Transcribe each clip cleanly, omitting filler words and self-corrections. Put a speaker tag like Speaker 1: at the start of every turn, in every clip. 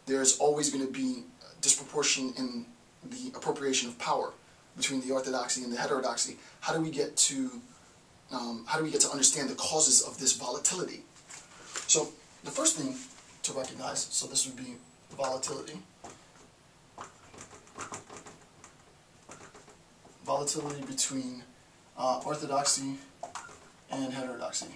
Speaker 1: there's always going to be disproportion in the appropriation of power between the orthodoxy and the heterodoxy. How do we get to understand the causes of this volatility? So the first thing to recognize, so this would be volatility. Volatility between orthodoxy and heterodoxy.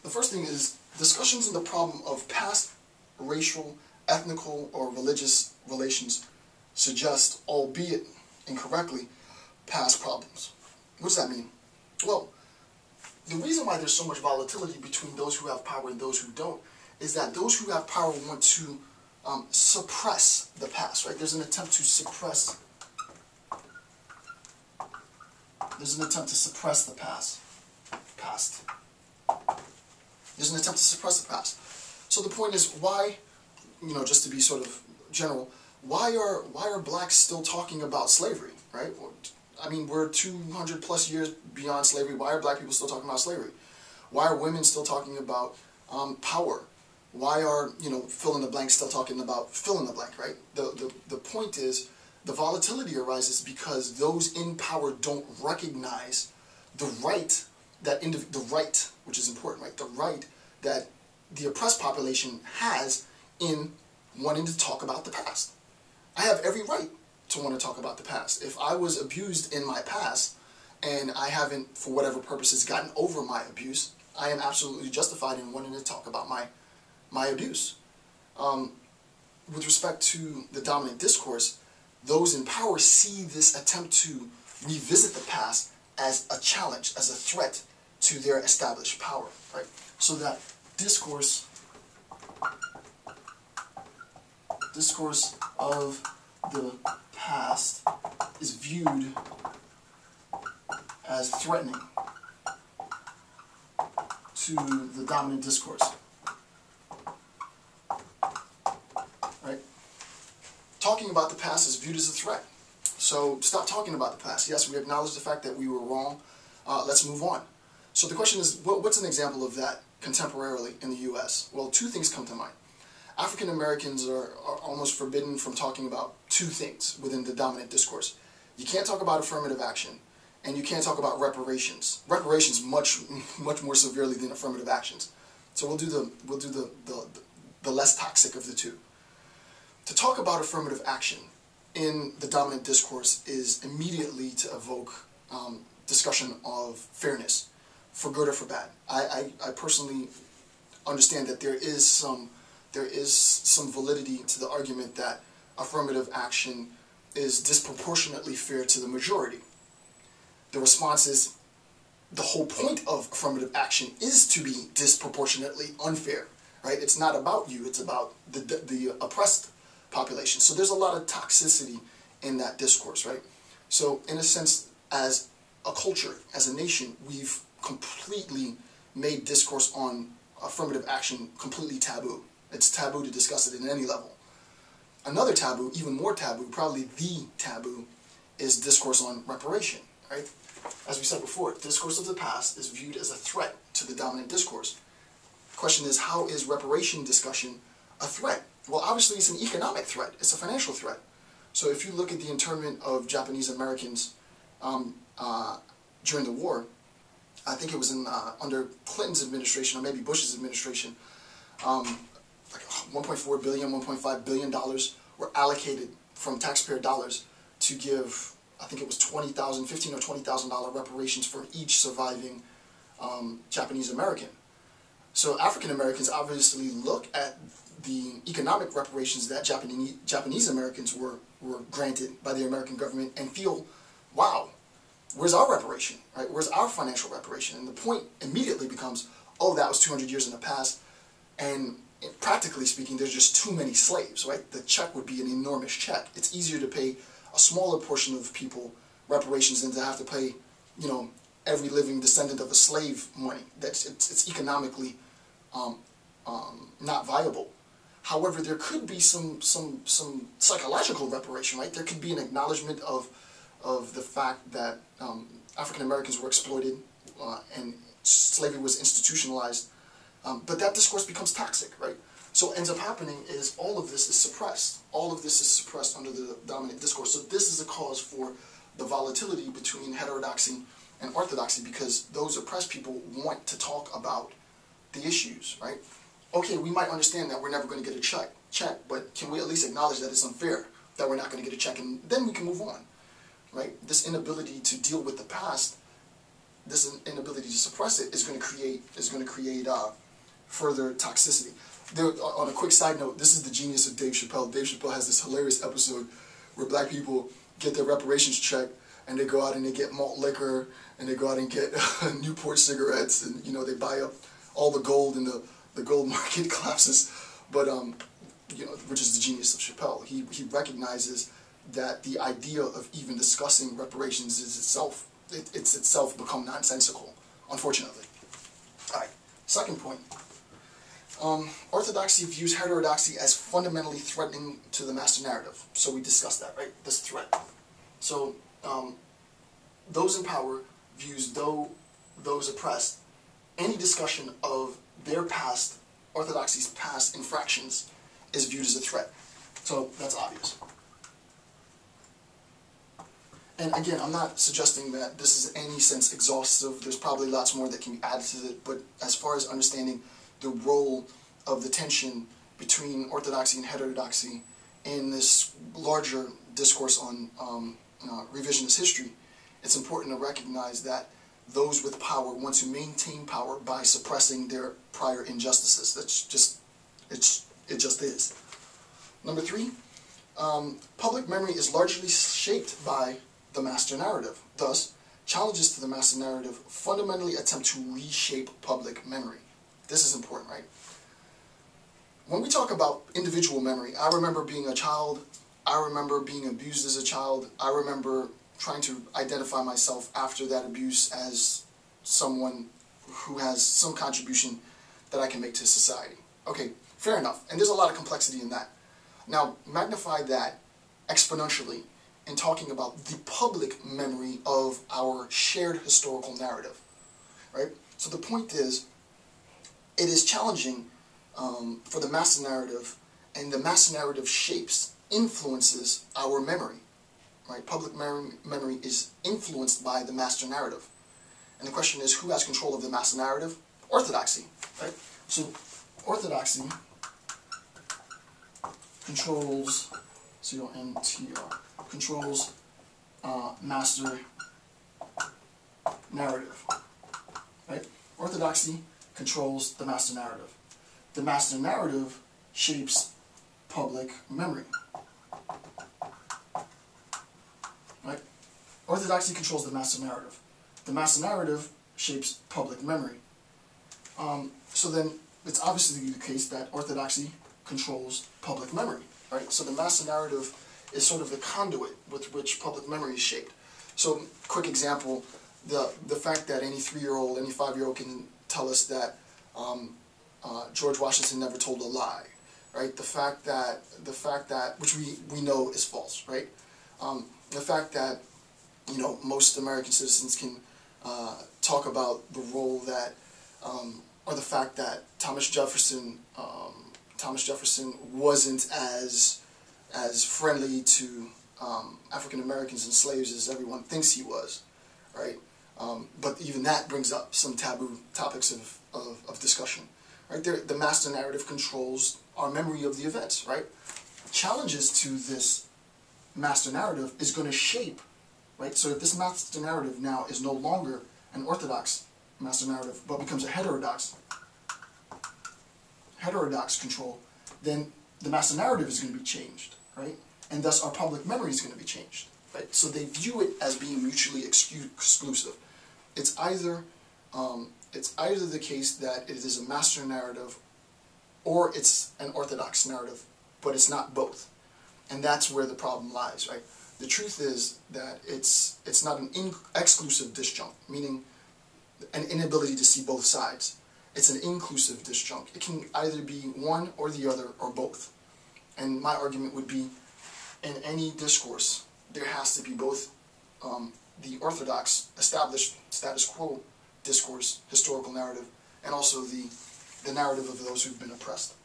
Speaker 1: The first thing is discussions on the problem of past racial, ethnical, or religious relations suggest, albeit incorrectly, past problems. What does that mean? Well, the reason why there's so much volatility between those who have power and those who don't is that those who have power want to suppress the past, right? There's an attempt to suppress. There's an attempt to suppress the past. There's an attempt to suppress the past. So the point is, why, just to be sort of general, why are blacks still talking about slavery, right? I mean, we're 200 plus years beyond slavery. Why are black people still talking about slavery? Why are women still talking about power? Why are, fill in the blank still talking about fill in the blank, right? The point is, the volatility arises because those in power don't recognize the right that the right, which is important, right? The right that the oppressed population has in wanting to talk about the past. I have every right to want to talk about the past. If I was abused in my past and I haven't, for whatever purposes, gotten over my abuse, I am absolutely justified in wanting to talk about my abuse. With respect to the dominant discourse, those in power see this attempt to revisit the past as a challenge, as a threat to their established power, right? So that discourse of the past is viewed as threatening to the dominant discourse, right? Talking about the past is viewed as a threat. So stop talking about the past. Yes, we acknowledge the fact that we were wrong. Let's move on. So the question is, what's an example of that contemporarily in the U.S.? Well, two things come to mind. African Americans are almost forbidden from talking about two things within the dominant discourse. You can't talk about affirmative action, and you can't talk about reparations. Reparations much more severely than affirmative actions. So we'll do the less toxic of the two. To talk about affirmative action in the dominant discourse is immediately to evoke discussion of fairness, for good or for bad. I personally understand that there is some validity to the argument that affirmative action is disproportionately fair to the majority. The response is, the whole point of affirmative action is to be disproportionately unfair, right? It's not about you, it's about the oppressed population. So there's a lot of toxicity in that discourse, right? So in a sense, as a culture, as a nation, we've completely made discourse on affirmative action completely taboo. It's taboo to discuss it at any level. Another taboo, even more taboo, probably the taboo, is discourse on reparation, right? As we said before, discourse of the past is viewed as a threat to the dominant discourse. The question is, how is reparation discussion a threat? Well, obviously it's an economic threat. It's a financial threat. So if you look at the internment of Japanese Americans during the war, I think it was under Clinton's administration, or maybe Bush's administration, like $1.4 billion, $1.5 billion were allocated from taxpayer dollars to give, I think it was $15,000 or $20,000 reparations for each surviving Japanese American. So African Americans obviously look at the economic reparations that Japanese Americans were granted by the American government and feel, wow, where's our reparation, right? Where's our financial reparation? And the point immediately becomes, oh, that was 200 years in the past, and practically speaking, there's just too many slaves, right? The check would be an enormous check. It's easier to pay a smaller portion of people reparations than to have to pay, every living descendant of a slave money. It's economically not viable. However, there could be some psychological reparation, right? There could be an acknowledgement of the fact that African Americans were exploited and slavery was institutionalized. But that discourse becomes toxic, right? So what ends up happening is all of this is suppressed. All of this is suppressed under the dominant discourse. So this is a cause for the volatility between heterodoxy and orthodoxy, because those oppressed people want to talk about the issues, right? Okay, we might understand that we're never going to get a check, but can we at least acknowledge that it's unfair that we're not going to get a check, and then we can move on, right? This inability to deal with the past, this inability to suppress it, is going to create further toxicity. On a quick side note, this is the genius of Dave Chappelle. Dave Chappelle has this hilarious episode where black people get their reparations check, and they go out and they get malt liquor, and they go out and get Newport cigarettes, and they buy up all the gold, and the gold market collapses. But which is the genius of Chappelle. He recognizes that the idea of even discussing reparations is itself become nonsensical, unfortunately. All right, second point. Orthodoxy views heterodoxy as fundamentally threatening to the master narrative. So we discussed that, right? This threat. So those in power views those oppressed. Any discussion of their past, orthodoxy's past infractions, is viewed as a threat. So that's obvious. And again, I'm not suggesting that this is in any sense exhaustive. There's probably lots more that can be added to it. But as far as understanding the role of the tension between orthodoxy and heterodoxy in this larger discourse on revisionist history, it's important to recognize that those with power want to maintain power by suppressing their prior injustices. It just is. Number three, public memory is largely shaped by the master narrative. Thus, challenges to the master narrative fundamentally attempt to reshape public memory. This is important, right? When we talk about individual memory, I remember being a child, I remember being abused as a child, I remember trying to identify myself after that abuse as someone who has some contribution that I can make to society. Okay, fair enough. And there's a lot of complexity in that. Now, magnify that exponentially in talking about the public memory of our shared historical narrative, right? So the point is, it is challenging for the master narrative, and the master narrative shapes, influences our memory, right? Public memory is influenced by the master narrative. And the question is, who has control of the master narrative? Orthodoxy, right? So orthodoxy controls, C-O-N-T-R, controls master narrative, right? Orthodoxy controls the master narrative. The master narrative shapes public memory, right? Orthodoxy controls the master narrative. The master narrative shapes public memory. So then it's obviously the case that orthodoxy controls public memory, right? So the master narrative is sort of the conduit with which public memory is shaped. So, quick example, the fact that any 3-year-old, any 5-year-old can tell us that George Washington never told a lie, right? The fact that which we know is false, right? The fact that most American citizens can talk about the role that, or the fact that Thomas Jefferson wasn't as friendly to African Americans and slaves as everyone thinks he was, right? But even that brings up some taboo topics of discussion, right? The master narrative controls our memory of the events, right? Challenges to this master narrative is going to shape, right? So if this master narrative now is no longer an orthodox master narrative, but becomes a heterodox control, then the master narrative is going to be changed, right? And thus our public memory is going to be changed, right? So they view it as being mutually exclusive. It's either the case that it is a master narrative or it's an orthodox narrative, but it's not both. And that's where the problem lies, right? The truth is that it's not an exclusive disjunct, meaning an inability to see both sides. It's an inclusive disjunct. It can either be one or the other or both. And my argument would be, in any discourse, there has to be both the orthodox, established status quo discourse, historical narrative, and also the narrative of those who've been oppressed.